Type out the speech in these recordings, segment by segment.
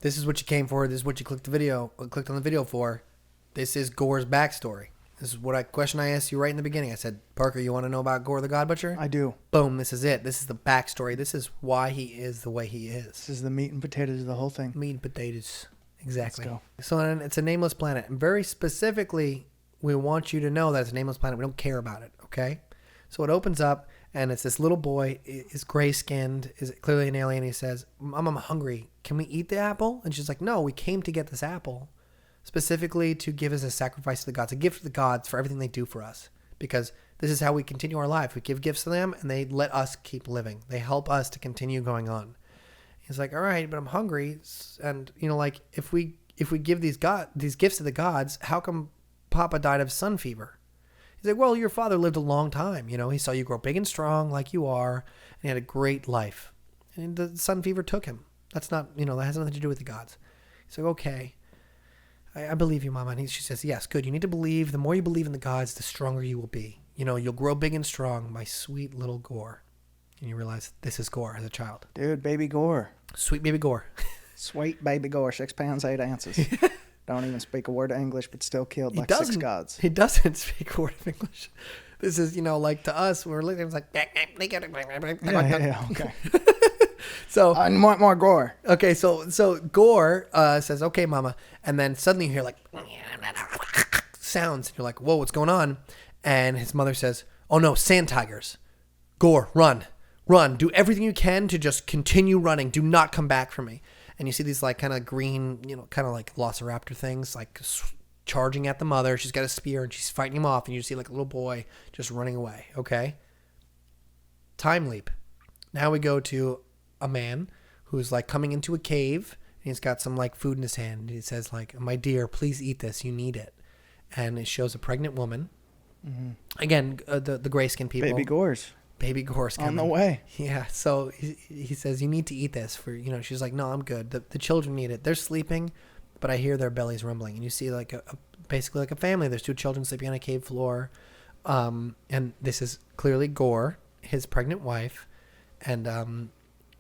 this is what you came for. This is what you clicked on the video for. This is Gorr's backstory. This is what question I asked you right in the beginning. I said, Parker, you want to know about Gorr the God Butcher? I do. Boom, this is it. This is the backstory. This is why he is the way he is. This is the meat and potatoes of the whole thing. Meat and potatoes. Exactly. Let's go. So it's a nameless planet. And very specifically, we want you to know that it's a nameless planet. We don't care about it, okay? So it opens up, and it's this little boy. Is gray-skinned, is clearly an alien. He says, Mom, I'm hungry. Can we eat the apple? And she's like, no, we came to get this apple specifically to give as a sacrifice to the gods, a gift to the gods for everything they do for us. Because this is how we continue our life. We give gifts to them, and they let us keep living. They help us to continue going on. He's like, all right, but I'm hungry. And, like, if we give these gifts to the gods, how come Papa died of sun fever? He's like, well, your father lived a long time. He saw you grow big and strong like you are, and he had a great life. And the sun fever took him. That's not, that has nothing to do with the gods. He's like, okay, I believe you, Mama. And she says, yes, good. You need to believe. The more you believe in the gods, the stronger you will be. You'll grow big and strong, my sweet little Gorr. And you realize this is Gorr as a child. Dude, baby Gorr. Sweet baby Gorr. Sweet baby Gorr, 6 pounds, 8 ounces. Don't even speak a word of English, but still killed like 6 gods. He doesn't speak a word of English. This is, like to us, we're looking, it's like, yeah, okay. So I want more Gorr. Okay, so Gorr says, okay, Mama. And then suddenly you hear like sounds. And you're like, whoa, what's going on? And his mother says, oh no, sand tigers. Gorr, run. Do everything you can to just continue running. Do not come back for me. And you see these like kind of green, kind of like Velociraptor things, like charging at the mother. She's got a spear and she's fighting him off. And you see like a little boy just running away. Okay. Time leap. Now we go to a man who's like coming into a cave. And he's got some like food in his hand. And he says like, my dear, please eat this. You need it. And it shows a pregnant woman. Mm-hmm. Again, the gray skin people. Baby Gorr's coming. On the way. Yeah. So he says, you need to eat this for, she's like, no, I'm good. The children need it. They're sleeping, but I hear their bellies rumbling. And you see like basically like a family. There's 2 children sleeping on a cave floor. And this is clearly Gorr, his pregnant wife, and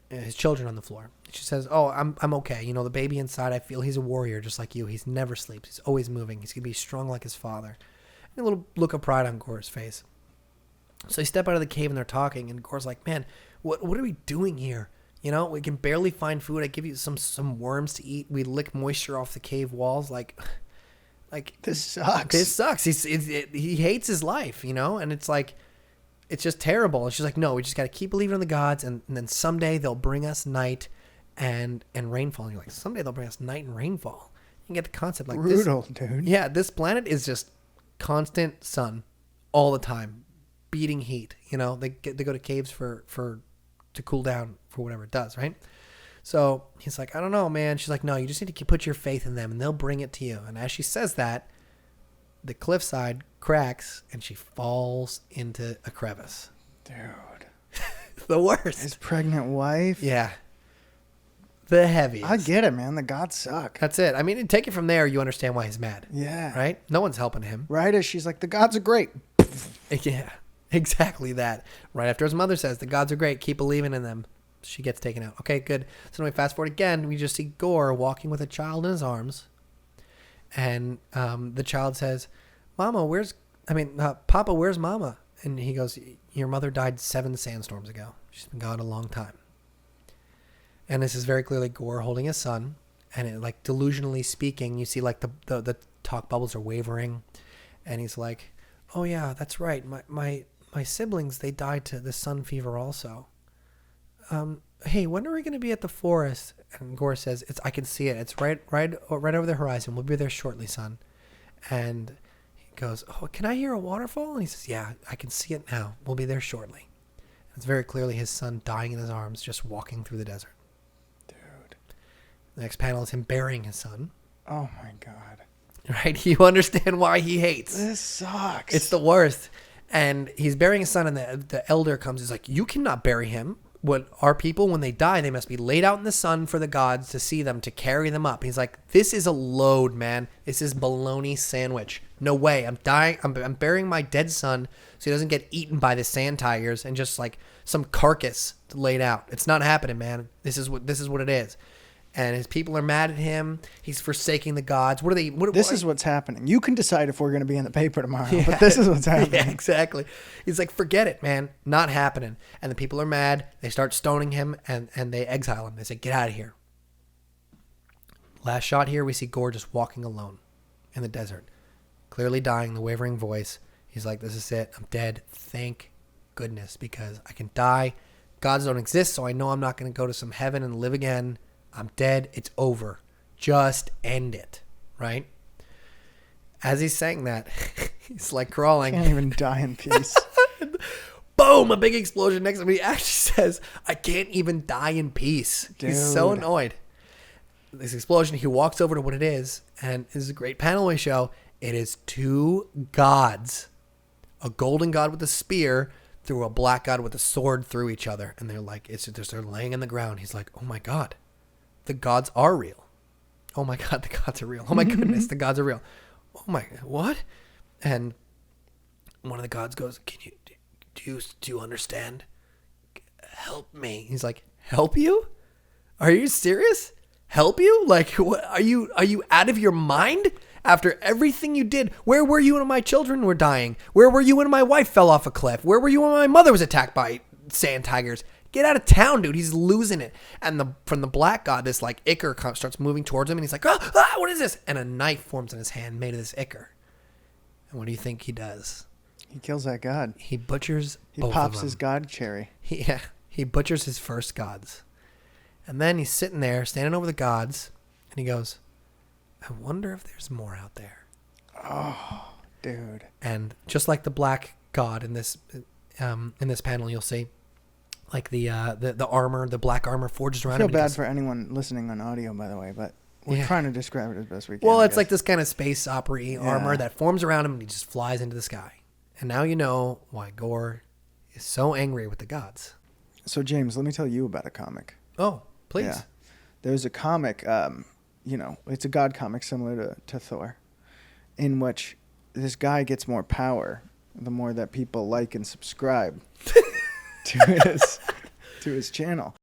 his children on the floor. She says, oh, I'm okay. The baby inside, I feel he's a warrior just like you. He's never sleeps. He's always moving. He's going to be strong like his father. And a little look of pride on Gorr's face. So they step out of the cave and they're talking, and Gorr's like, man, what are we doing here? We can barely find food. I give you some worms to eat. We lick moisture off the cave walls. Like this sucks. This sucks. He hates his life, and it's like, it's just terrible. And she's like, no, we just got to keep believing in the gods, and then someday they'll bring us night and rainfall. And you're like, someday they'll bring us night and rainfall. You get the concept. Like brutal, dude. Yeah, this planet is just constant sun all the time. Beating heat, they go to caves to cool down for whatever it does, right? So he's like, I don't know, man. She's like, no, you just need to put your faith in them and they'll bring it to you. And as she says that, the cliffside cracks and she falls into a crevice. Dude. The worst. His pregnant wife. Yeah. The heaviest. I get it, man. The gods suck. That's it. I mean, take it from there, you understand why he's mad. Yeah. Right? No one's helping him. Right as she's like, the gods are great. Yeah. Exactly that. Right after his mother says, the gods are great, keep believing in them. She gets taken out. Okay, good. So now we fast forward again. We just see Gorr walking with a child in his arms. And the child says, Papa, where's Mama? And he goes, your mother died 7 sandstorms ago. She's been gone a long time. And this is very clearly Gorr holding his son. And it, like delusionally speaking, you see like the talk bubbles are wavering. And he's like, oh yeah, that's right. My siblings, they died to the sun fever also. Hey, when are we going to be at the forest? And Gorr says, I can see it. It's right over the horizon. We'll be there shortly, son. And he goes, oh, can I hear a waterfall? And he says, yeah, I can see it now. We'll be there shortly. It's very clearly his son dying in his arms, just walking through the desert. Dude. The next panel is him burying his son. Oh my God. Right? You understand why he hates. This sucks. It's the worst. And he's burying his son, and the elder comes. He's like, you cannot bury him. What our people, when they die, they must be laid out in the sun for the gods to see them, to carry them up. He's like, this is a load, man. This is bologna sandwich. No way. I'm dying. I'm burying my dead son so he doesn't get eaten by the sand tigers and just like some carcass laid out. It's not happening, man. This is what it is. and his people are mad at him. He's forsaking the gods. What are they? This is what's happening. You can decide if we're going to be in the paper tomorrow, but this is what's happening. Yeah, exactly. He's like, forget it, man. Not happening. And the people are mad. They start stoning him, and they exile him. They say, get out of here. Last shot here, we see Gorr just walking alone in the desert, clearly dying, the wavering voice. He's like, this is it. I'm dead. Thank goodness, because I can die. Gods don't exist, so I know I'm not going to go to some heaven and live again. I'm dead. It's over. Just end it. Right? As he's saying that, he's like crawling. Can't even die in peace. Boom! A big explosion next to him. He actually says, I can't even die in peace. Dude. He's so annoyed. This explosion, he walks over to what it is, and this is a great panel we show. It is two gods. A golden god with a spear through a black god with a sword through each other. And they're like, they're laying in the ground. He's like, oh my God. The gods are real. Oh my God, the gods are real. Oh my goodness, the gods are real. Oh my, what? And one of the gods goes, do you understand? Help me. He's like, help you? Are you serious? Help you? Like, what, are you out of your mind? After everything you did, where were you when my children were dying? Where were you when my wife fell off a cliff? Where were you when my mother was attacked by sand tigers? Get out of town, dude. He's losing it. And from the black god, this like ichor starts moving towards him, and he's like, what is this? And a knife forms in his hand made of this ichor. And what do you think he does? He kills that god. He butchers He both pops of them. his god cherry. He butchers his first gods. And then he's sitting there, standing over the gods, and he goes, I wonder if there's more out there. Oh, dude. And just like the black god in this panel, you'll see like the armor, the black armor forges around him. I feel bad for anyone listening on audio, by the way, but we're trying to describe it as best we can. Well, it's like this kind of space opera armor that forms around him, and he just flies into the sky. And now you know why Gorr is so angry with the gods. So, James, let me tell you about a comic. Oh, please. Yeah. There's a comic, it's a god comic similar to Thor, in which this guy gets more power the more that people like and subscribe to his channel.